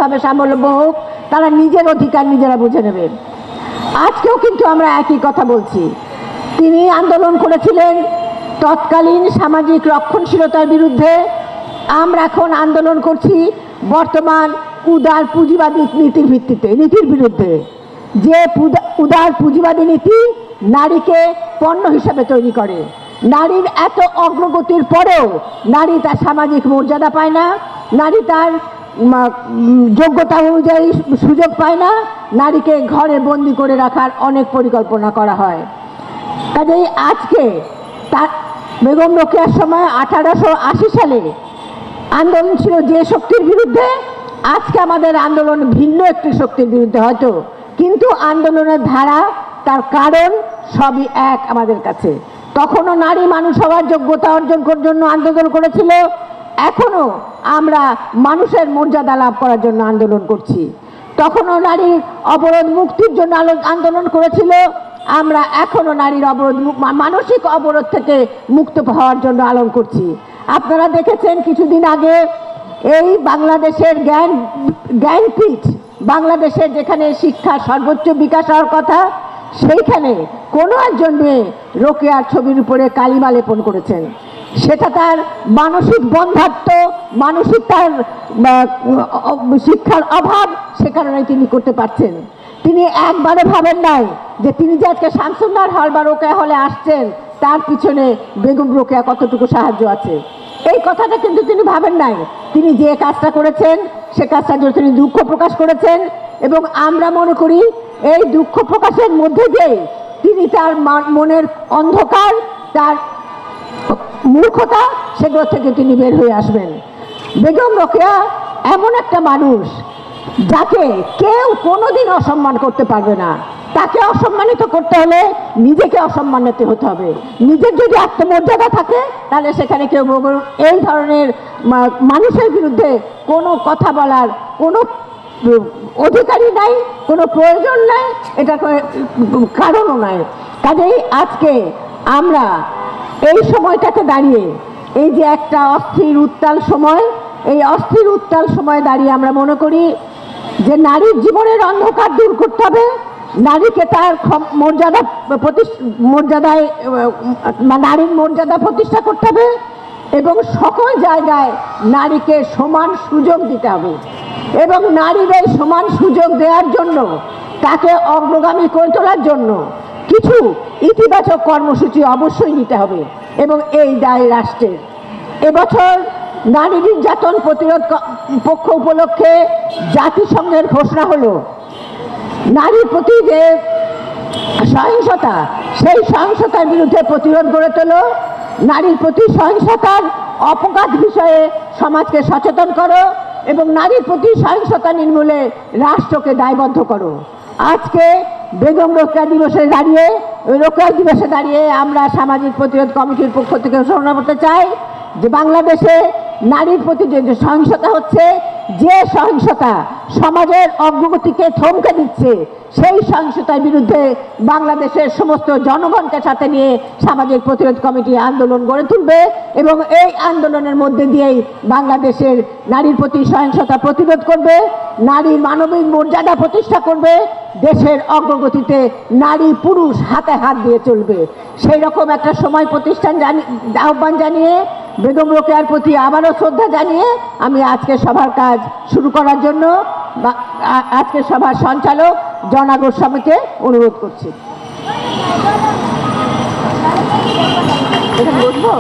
ভাবে স্বাবলম্বী হোক, তারা নিজের অধিকার নিজেরা বুঝে নেবে। আজকেও কিন্তু আমরা একই কথা বলছি। তিনি আন্দোলন করেছিলেন তৎকালীন সামাজিক রক্ষণশীলতার বিরুদ্ধে, আমরা এখন আন্দোলন করছি বর্তমান উদার পুঁজিবাদী নীতির বিরুদ্ধে। যে উদার পুঁজিবাদী নীতি নারীকে পণ্য হিসাবে তৈরি করে। নারীর এত অগ্রগতির পরেও নারী তার সামাজিক মর্যাদা পায় না, নারী তার যোগ্যতা অনুযায়ী সুযোগ পায় না, নারীকে ঘরে বন্দি করে রাখার অনেক পরিকল্পনা করা হয়। কাজেই আজকে তার বেগম রোকেয়ার সময় 1880 সালে আন্দোলন ছিল যে শক্তির বিরুদ্ধে, আজকে আমাদের আন্দোলন ভিন্ন একটি শক্তির বিরুদ্ধে হয়তো, কিন্তু আন্দোলনের ধারা তার কারণ সবই এক আমাদের কাছে। তখনও নারী মানুষ হওয়ার যোগ্যতা অর্জন করার জন্য আন্দোলন করেছিল, এখনো আমরা মানুষের মর্যাদা লাভ করার জন্য আন্দোলন করছি। তখনও নারীর অবরোধ মুক্তির জন্য আন্দোলন করেছিল, আমরা এখনো নারীর অবরোধ মানসিক অবরোধ থেকে মুক্ত হওয়ার জন্য আন্দোলন করছি। আপনারা দেখেছেন কিছুদিন আগে এই বাংলাদেশের জ্ঞানপীঠ, বাংলাদেশের যেখানে শিক্ষার সর্বোচ্চ বিকাশ হওয়ার কথা, সেইখানে কোনো একজন মেয়ে রোকেয়ার ছবির উপরে কালিমা লেপন করেছেন। সেটা তার মানসিক বন্ধাত্ম, মানসিক তার শিক্ষার অভাব, সে কারণে তিনি করতে পারছেন। তিনি একবারে ভাবেন নাই যে তিনি যে আজকে শামসুন্নাহার হল বা রোকেয়া হলে আসছেন, তার পিছনে বেগম রোকেয়া কতটুকু সাহায্য আছে, এই কথাটা কিন্তু তিনি ভাবেন নাই। তিনি যে কাজটা করেছেন সে কাজটার জন্য তিনি দুঃখ প্রকাশ করেছেন, এবং আমরা মনে করি এই দুঃখ প্রকাশের মধ্যে দিয়ে তিনি তার মনের অন্ধকার, তার মূর্খতা, সেগুলো থেকে তিনি বের হয়ে আসবেন। বেগম রোকেয়া এমন একটা মানুষ যাকে কেউ কোনোদিন অসম্মান করতে পারবে না। তাকে অসম্মানিত করতে হলে নিজেকে অসম্মানিত হতে হবে। নিজের যদি আত্মমর্যাদা থাকে তাহলে সেখানে কেউ এই ধরনের মানুষের বিরুদ্ধে কোনো কথা বলার কোনো অধিকারই নাই, কোনো প্রয়োজন নাই, এটা কারণও নাই। কাজেই আজকে আমরা এই সময়টাকে দাঁড়িয়ে, এই যে একটা অস্থির উত্তাল সময়, এই অস্থির উত্তাল সময় দাঁড়িয়ে আমরা মনে করি যে নারীর জীবনের অন্ধকার দূর করতে হবে, নারীকে তার নারীর মর্যাদা প্রতিষ্ঠা করতে হবে, এবং সকল জায়গায় নারীকে সমান সুযোগ দিতে হবে। এবং নারীর এই সমান সুযোগ দেওয়ার জন্য, তাকে অগ্রগামী করে তোলার জন্য কিছু ইতিবাচক কর্মসূচি অবশ্যই নিতে হবে, এবং এই দায় রাষ্ট্রের। এবছর নারী নির্যাতন প্রতিরোধ পক্ষ উপলক্ষে জাতিসংঘের ঘোষণা হলো নারীর প্রতি যে সহিংসতা, সেই সহিংসতার বিরুদ্ধে প্রতিরোধ গড়ে তোলো, নারীর প্রতি সহিংসতার অপঘাত বিষয়ে সমাজকে সচেতন করো, এবং নারীর প্রতি সহিংসতা নির্মূলে রাষ্ট্রকে দায়বদ্ধ করো। আজকে বেগম রোকেয়া দিবসে দাঁড়িয়ে আমরা সামাজিক প্রতিরোধ কমিটির পক্ষ থেকে ঘোষণা করতে চাই যে বাংলাদেশে নারীর প্রতি যে সহিংসতা হচ্ছে, যে সহিংসতা সমাজের অগ্রগতিকে থমকে দিচ্ছে, সেই সহিংসতার বিরুদ্ধে বাংলাদেশের সমস্ত জনগণকে সাথে নিয়ে সামাজিক প্রতিরোধ কমিটি আন্দোলন গড়ে তুলবে, এবং এই আন্দোলনের মধ্যে দিয়েই বাংলাদেশের নারীর প্রতি সহিংসতা প্রতিরোধ করবে, নারীর মানবিক মর্যাদা প্রতিষ্ঠা করবে, দেশের অগ্রগতিতে নারী পুরুষ হাতে হাত দিয়ে চলবে। সেই রকম একটা সময় আহ্বান জানিয়ে, বেগম রোকেয়ার প্রতি আবারও শ্রদ্ধা জানিয়ে আমি আজকে সভার কাজ শুরু করার জন্য আজকে সভার সঞ্চালক জনা গোস্বামীকে অনুরোধ করছি। বসবো।